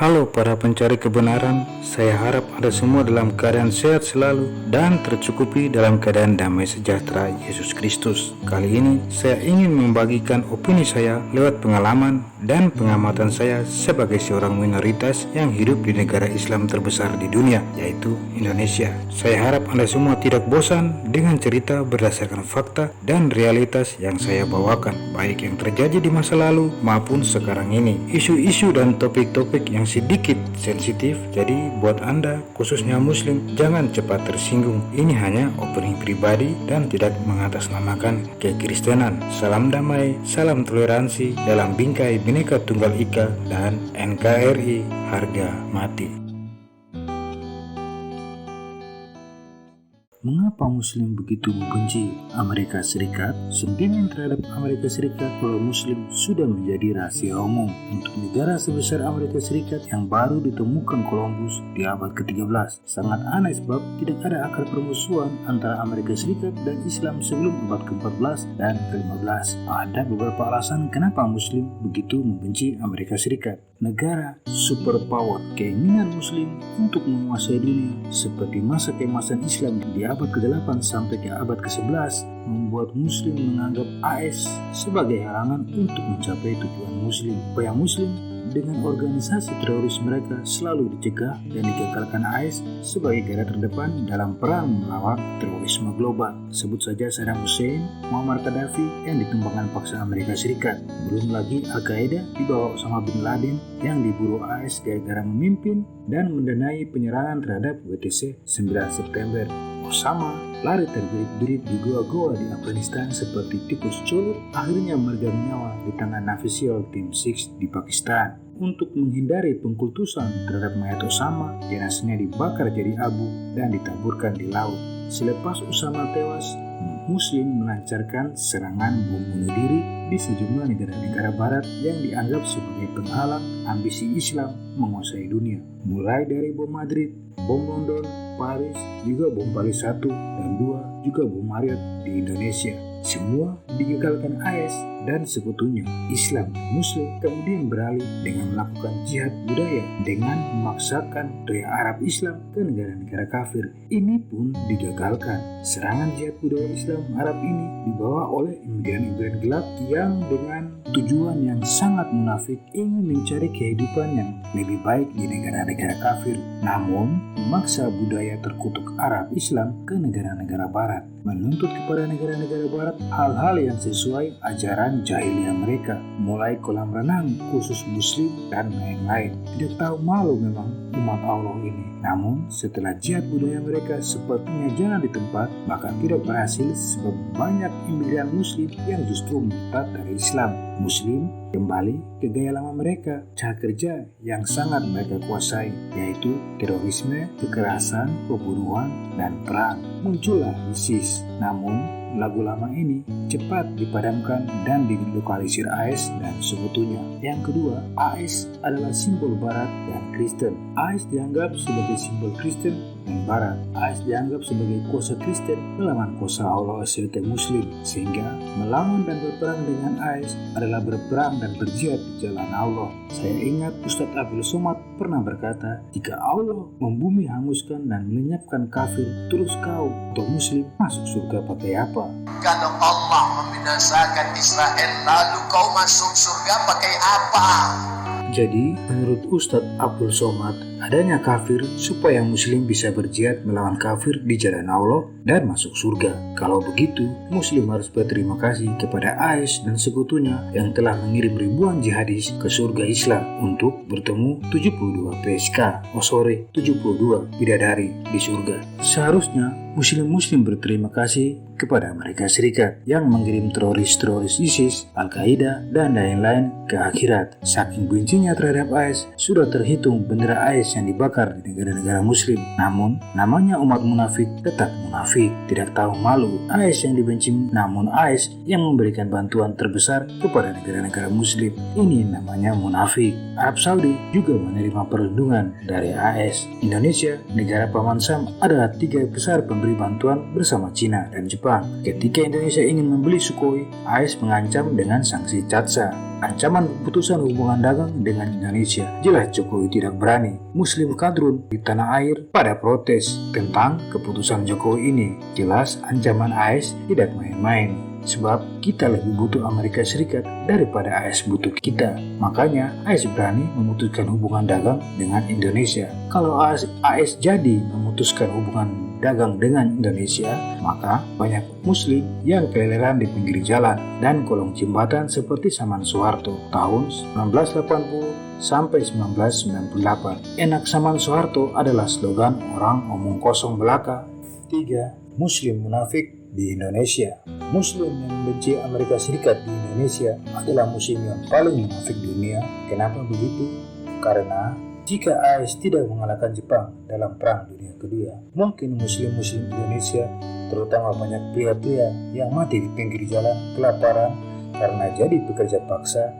Halo para pencari kebenaran, saya harap Anda semua dalam keadaan sehat selalu dan tercukupi dalam keadaan damai sejahtera Yesus Kristus. Kali ini saya ingin membagikan opini saya lewat pengalaman dan pengamatan saya sebagai seorang minoritas yang hidup di negara Islam terbesar di dunia, yaitu Indonesia. Saya harap Anda semua tidak bosan dengan cerita berdasarkan fakta dan realitas yang saya bawakan, baik yang terjadi di masa lalu maupun sekarang ini. Isu-isu dan topik-topik yang sedikit sensitif, jadi buat Anda khususnya Muslim jangan cepat tersinggung. Ini hanya opening pribadi dan tidak mengatasnamakan kekristenan. Salam damai, salam toleransi dalam bingkai Bhinneka Tunggal Ika dan NKRI harga mati. Mengapa Muslim begitu membenci Amerika Serikat? Sentimen terhadap Amerika Serikat oleh Muslim sudah menjadi rahasia umum untuk negara sebesar Amerika Serikat yang baru ditemukan Columbus di abad ke-13. Sangat aneh sebab tidak ada akar permusuhan antara Amerika Serikat dan Islam sebelum abad ke-14 dan ke-15. Ada beberapa alasan kenapa Muslim begitu membenci Amerika Serikat. Negara superpower, keinginan Muslim untuk menguasai dunia seperti masa keemasan Islam di abad ke-8 sampai ke abad ke-11 membuat Muslim menganggap AS sebagai halangan untuk mencapai tujuan Muslim. Upaya Muslim dengan organisasi teroris mereka selalu dicegah dan digagalkan AS sebagai garda terdepan dalam perang melawan terorisme global. Sebut saja Saddam Hussein, Muammar Gaddafi yang ditumbangkan paksa Amerika Serikat. Belum lagi Al-Qaeda di bawah Osama bin Laden yang diburu AS gara-gara memimpin dan mendanai penyerangan terhadap WTC 9 September. Osama lari terbirit-birit di goa-goa di Afghanistan seperti tikus culut, akhirnya meregang nyawa di tangan Navy SEAL Team 6 di Pakistan. Untuk menghindari pengkultusan terhadap mayat Osama, jenazahnya dibakar jadi abu dan ditaburkan di laut. Selepas Osama tewas, Muslim melancarkan serangan bom bunuh diri di sejumlah negara-negara barat yang dianggap sebagai penghalang ambisi Islam menguasai dunia. Mulai dari bom Madrid, bom London, Paris, juga bom Paris 1 dan 2, juga bom Marriott di Indonesia. Semua digagalkan AS dan sekutunya. Islam dan Muslim kemudian beralih dengan melakukan jihad budaya dengan memaksakan ria Arab Islam ke negara-negara kafir. Ini pun digagalkan. Serangan jihad budaya Islam Arab ini dibawa oleh imigran-imigran gelap yang dengan tujuan yang sangat munafik ingin mencari kehidupan yang lebih baik di negara-negara kafir, namun memaksa budaya terkutuk Arab Islam ke negara-negara barat, menuntut kepada negara-negara barat hal-hal yang sesuai ajaran jahiliyah mereka, mulai kolam renang khusus Muslim dan lain-lain. Tidak tahu malu memang umat Allah ini. Namun setelah jihad budaya mereka sepertinya jalan di tempat, bahkan tidak berhasil sebab banyak imigran Muslim yang justru murtad dari Islam. Muslim kembali ke gaya lama mereka, cara kerja yang sangat mereka kuasai, yaitu terorisme, kekerasan, pembunuhan, dan perang. Muncullah ISIS. Namun lagu lama ini cepat dipadamkan dan dilokalisir AS dan sekutunya. Yang kedua, AS adalah simbol Barat dan Kristen. AS dianggap sebagai simbol Kristen dan Barat. AS dianggap sebagai kuasa Kristen melawan kuasa Allah serta Muslim, sehingga melawan dan berperang dengan AS adalah berperang dan berjihad di jalan Allah. Saya ingat Ustadz Abdul Somad pernah berkata, jika Allah membumi hanguskan dan melenyapkan kafir, terus kau atau Muslim masuk surga pakai apa? Kalau Allah membinasakan Israel, lalu kau masuk surga pakai apa? Jadi, menurut Ustadz Abdul Somad, adanya kafir supaya Muslim bisa berjihad melawan kafir di jalan Allah dan masuk surga. Kalau begitu, Muslim harus berterima kasih kepada AS dan sekutunya yang telah mengirim ribuan jihadis ke surga Islam untuk bertemu 72 bidadari di surga. Seharusnya Muslim berterima kasih kepada Amerika Serikat yang mengirim teroris-teroris ISIS, Al-Qaeda, dan lain-lain ke akhirat. Saking bencinya terhadap AS, sudah terhitung bendera AS yang dibakar di negara-negara Muslim. Namun, namanya umat munafik tetap munafik, tidak tahu malu. AS yang dibenci, namun AS yang memberikan bantuan terbesar kepada negara-negara Muslim. Ini namanya munafik. Arab Saudi juga menerima perlindungan dari AS. Indonesia, negara paman Sam, adalah 3 besar pemberi bantuan bersama Cina dan Jepang. Ketika Indonesia ingin membeli Sukhoi, AS mengancam dengan sanksi CATSA. ancaman pemutusan hubungan dagang dengan Indonesia. Jelas Jokowi tidak berani. Muslim kadrun di tanah air pada protes tentang keputusan Jokowi ini. Jelas ancaman AS tidak main-main. Sebab kita lebih butuh Amerika Serikat daripada AS butuh kita. Makanya AS berani memutuskan hubungan dagang dengan Indonesia. Kalau AS jadi memutuskan hubungan dagang dengan Indonesia, maka banyak Muslim yang keleleran di pinggir jalan dan kolong jembatan seperti zaman Soeharto tahun 1980 sampai 1998. Enak zaman Soeharto adalah slogan orang omong kosong belaka. 3. Muslim munafik di Indonesia. Muslim yang membenci Amerika Serikat di Indonesia adalah muslim yang paling munafik di dunia. Kenapa begitu? Karena jika AS tidak mengalahkan Jepang dalam Perang Dunia Kedua, mungkin muslim-muslim Indonesia, terutama banyak pria-pria yang mati di pinggir jalan kelaparan karena jadi pekerja paksa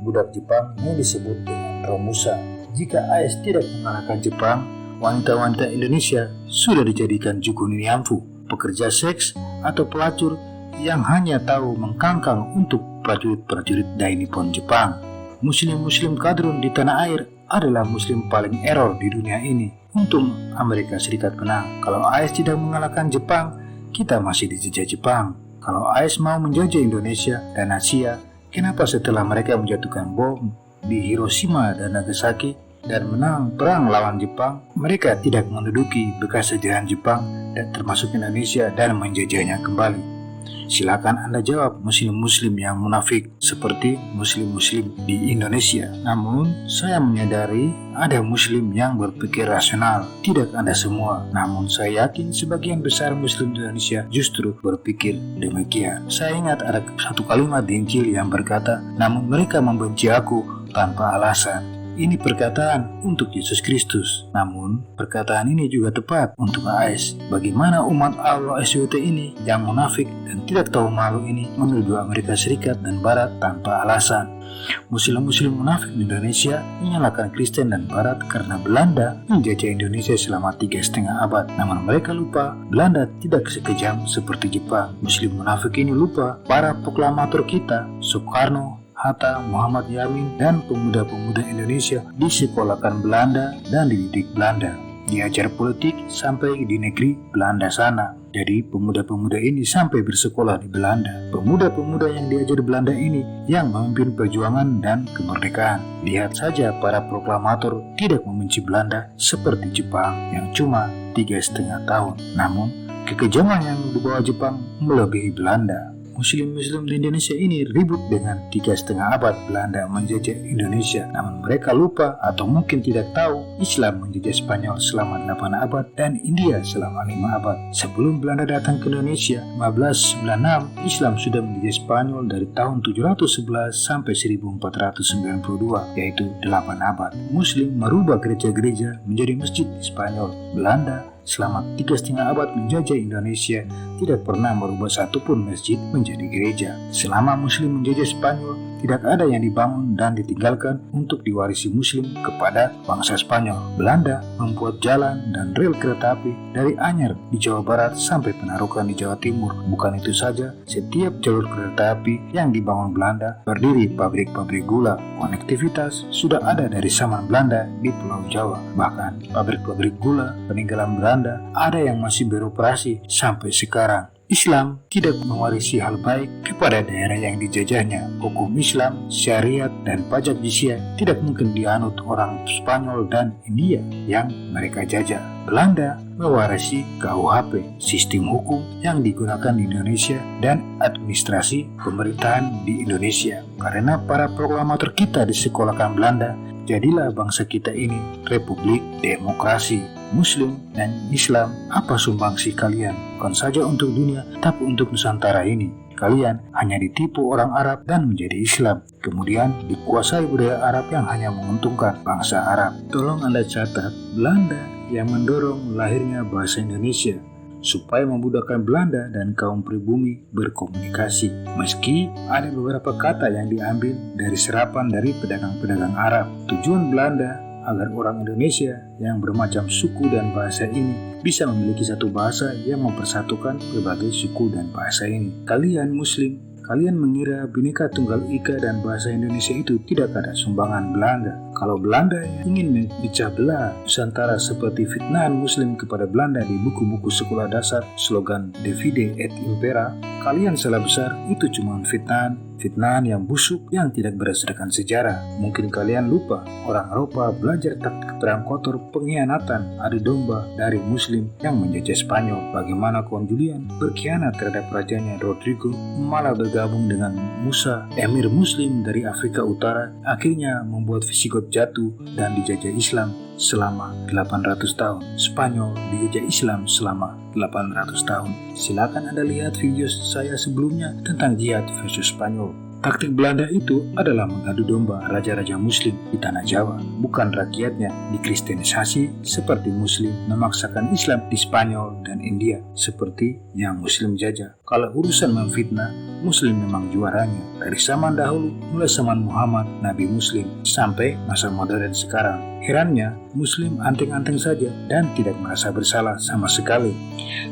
budak Jepang yang disebut dengan Romusa. Jika AS tidak mengalahkan Jepang, wanita-wanita Indonesia sudah dijadikan jukuniamfu, pekerja seks atau pelacur yang hanya tahu mengkangkang untuk prajurit-prajurit Dainippon Jepang. Muslim-muslim kadrun di tanah air adalah muslim paling error di dunia ini. Untung Amerika Serikat menang. Kalau AS tidak mengalahkan Jepang, kita masih dijajah Jepang. Kalau AS mau menjajah Indonesia dan Asia, kenapa setelah mereka menjatuhkan bom di Hiroshima dan Nagasaki dan menang perang lawan Jepang, mereka tidak menduduki bekas jajahan Jepang dan termasuk Indonesia dan menjajahnya kembali? Silakan Anda jawab, muslim-muslim yang munafik seperti muslim-muslim di Indonesia. Namun, saya menyadari ada muslim yang berpikir rasional. Tidak ada semua. Namun, saya yakin sebagian besar muslim di Indonesia justru berpikir demikian. Saya ingat ada satu kalimat di Injil yang berkata, "Namun mereka membenci aku tanpa alasan." Ini perkataan untuk Yesus Kristus. Namun, perkataan ini juga tepat untuk AS. Bagaimana umat Allah SWT ini yang munafik dan tidak tahu malu ini menuduh Amerika Serikat dan Barat tanpa alasan. Muslim-muslim munafik di Indonesia menyalahkan Kristen dan Barat karena Belanda menjajah Indonesia selama 3,5 abad. Namun mereka lupa Belanda tidak sekejam seperti Jepang. Muslim munafik ini lupa para proklamator kita, Soekarno, Hatta, Muhammad Yamin, dan pemuda-pemuda Indonesia disekolahkan Belanda dan dididik Belanda. Diajar politik sampai di negeri Belanda sana. Jadi pemuda-pemuda ini sampai bersekolah di Belanda. Pemuda-pemuda yang diajar Belanda ini yang memimpin perjuangan dan kemerdekaan. Lihat saja para proklamator tidak membenci Belanda seperti Jepang yang cuma 3,5 tahun. Namun kekejaman yang dibawa Jepang melebihi Belanda. Muslim-muslim di Indonesia ini ribut dengan 3,5 abad Belanda menjajah Indonesia. Namun mereka lupa atau mungkin tidak tahu Islam menjajah Spanyol selama 8 abad dan India selama 5 abad. Sebelum Belanda datang ke Indonesia 1596, Islam sudah menjajah Spanyol dari tahun 711 sampai 1492, yaitu 8 abad. Muslim merubah gereja-gereja menjadi masjid di Spanyol. Belanda selama 3,5 abad menjajah Indonesia tidak pernah merubah satupun masjid menjadi gereja. Selama Muslim menjajah Spanyol, tidak ada yang dibangun dan ditinggalkan untuk diwarisi Muslim kepada bangsa Spanyol. Belanda membuat jalan dan rel kereta api dari Anyer di Jawa Barat sampai Penarukan di Jawa Timur. Bukan itu saja, setiap jalur kereta api yang dibangun Belanda berdiri pabrik-pabrik gula. Konektivitas sudah ada dari zaman Belanda di Pulau Jawa. Bahkan pabrik-pabrik gula peninggalan Belanda ada yang masih beroperasi sampai sekarang. Islam tidak mewarisi hal baik kepada daerah yang dijajahnya. Hukum Islam, syariat, dan pajak jizyah tidak mungkin dianut orang Spanyol dan India yang mereka jajah. Belanda mewarisi KUHP, sistem hukum yang digunakan di Indonesia, dan administrasi pemerintahan di Indonesia. Karena para proklamator kita disekolahkan Belanda, jadilah bangsa kita ini Republik Demokrasi. Muslim dan Islam, apa sumbangsi kalian? Bukan saja untuk dunia, tapi untuk Nusantara ini. Kalian hanya ditipu orang Arab dan menjadi Islam. Kemudian dikuasai budaya Arab yang hanya menguntungkan bangsa Arab. Tolong Anda catat, Belanda yang mendorong lahirnya bahasa Indonesia supaya memudahkan Belanda dan kaum pribumi berkomunikasi. Meski ada beberapa kata yang diambil dari serapan dari pedagang-pedagang Arab. Tujuan Belanda agar orang Indonesia yang bermacam suku dan bahasa ini bisa memiliki satu bahasa yang mempersatukan berbagai suku dan bahasa ini. Kalian Muslim Kalian mengira Bhinneka Tunggal Ika dan bahasa Indonesia itu tidak ada sumbangan Belanda. Kalau Belanda ingin memecah belah Nusantara seperti fitnahan Muslim kepada Belanda di buku-buku sekolah dasar, slogan Divide et Impera, kalian salah besar. Itu cuma fitnahan yang busuk yang tidak berdasarkan sejarah. Mungkin kalian lupa orang Eropa belajar taktik perang kotor, pengkhianatan, adu domba dari Muslim yang menjajah Spanyol. Bagaimana Kon Julian berkhianat terhadap rajanya Rodrigo, malah bergabung dengan Musa, emir Muslim dari Afrika Utara, akhirnya membuat Visigot jatuh dan dijajah Islam selama 800 tahun. Spanyol dijajah Islam selama 800 tahun. Silakan Anda lihat video saya sebelumnya tentang jihad versus Spanyol. Taktik Belanda itu adalah mengadu domba raja-raja Muslim di tanah Jawa, bukan rakyatnya dikristenisasi seperti Muslim memaksakan Islam di Spanyol dan India seperti yang Muslim jajah. Kalau urusan memfitnah, Muslim memang juaranya dari zaman dahulu, mulai zaman Muhammad, Nabi Muslim, sampai masa modern sekarang. Herannya, Muslim anteng-anteng saja dan tidak merasa bersalah sama sekali.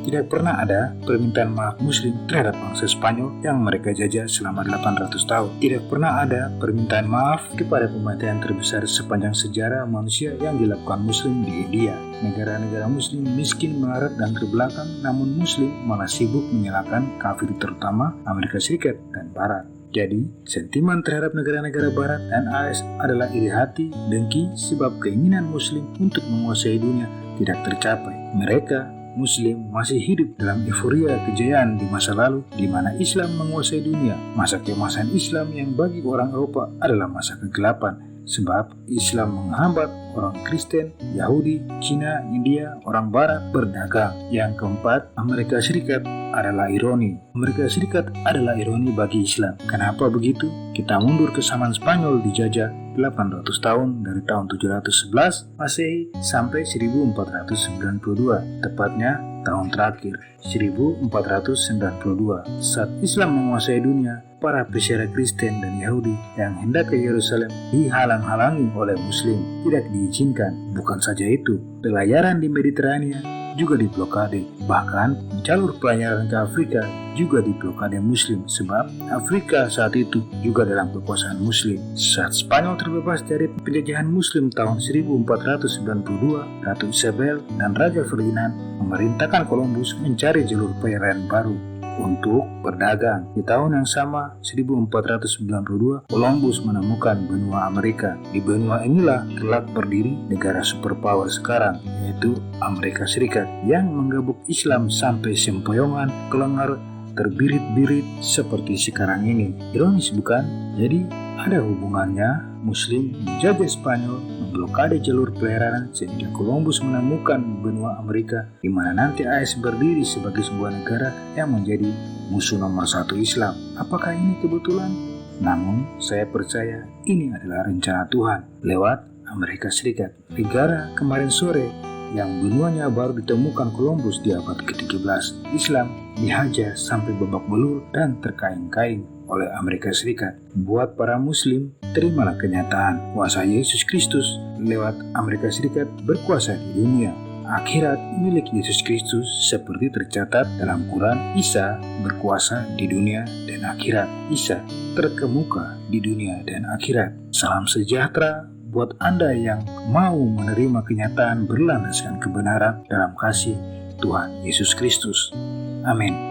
Tidak pernah ada permintaan maaf Muslim terhadap bangsa Spanyol yang mereka jajah selama 800 tahun. Tidak pernah ada permintaan maaf kepada pembantaian terbesar sepanjang sejarah manusia yang dilakukan Muslim di India. Negara-negara Muslim miskin, melarat dan terbelakang, namun Muslim malah sibuk menyalahkan kafir, terutama Amerika Serikat dan Barat. Jadi, sentimen terhadap negara-negara Barat dan AS adalah iri hati, dengki, sebab keinginan Muslim untuk menguasai dunia tidak tercapai. Mereka, Muslim, masih hidup dalam euforia kejayaan di masa lalu, di mana Islam menguasai dunia. Masa keemasan Islam yang bagi orang Eropa adalah masa kegelapan, sebab Islam menghambat orang Kristen, Yahudi, Cina, India, orang Barat berdagang. Yang keempat, Amerika Serikat adalah ironi. Amerika Serikat adalah ironi bagi Islam. Kenapa begitu? Kita mundur ke zaman Spanyol dijajah 800 tahun dari tahun 711 Masehi sampai 1492, tepatnya tahun terakhir 1492. Saat Islam menguasai dunia, para peziarah Kristen dan Yahudi yang hendak ke Yerusalem dihalang-halangi oleh Muslim, tidak diizinkan. Bukan saja itu, pelayaran di Mediterania juga diblokade. Bahkan jalur pelayaran ke Afrika juga diblokade Muslim, sebab Afrika saat itu juga dalam kekuasaan Muslim. Saat Spanyol terbebas dari penjajahan Muslim tahun 1492, Ratu Isabel dan Raja Ferdinand memerintahkan Columbus mencari jalur pelayaran baru untuk berdagang. Di tahun yang sama, 1492, Columbus menemukan benua Amerika. Di benua inilah kelak berdiri negara superpower sekarang, yaitu Amerika Serikat, yang menggabung Islam sampai sempoyongan, kelengar, terbirit-birit seperti sekarang ini. Ironis bukan? Jadi ada hubungannya Muslim menjajah Spanyol, memblokade jalur pelayaran sehingga Columbus menemukan benua Amerika, di mana nanti AS berdiri sebagai sebuah negara yang menjadi musuh nomor satu Islam. Apakah ini kebetulan? Namun saya percaya ini adalah rencana Tuhan lewat Amerika Serikat, negara kemarin sore yang benuanya baru ditemukan Columbus di abad ke-13. Islam dihajah sampai babak belur dan terkaing-kaing oleh Amerika Serikat. Buat para Muslim, terimalah kenyataan kuasa Yesus Kristus lewat Amerika Serikat berkuasa di dunia. Akhirat milik Yesus Kristus seperti tercatat dalam Quran. Isa berkuasa di dunia dan akhirat. Isa terkemuka di dunia dan akhirat. Salam sejahtera buat Anda yang mau menerima kenyataan berlandaskan kebenaran dalam kasih Tuhan Yesus Kristus. Amin.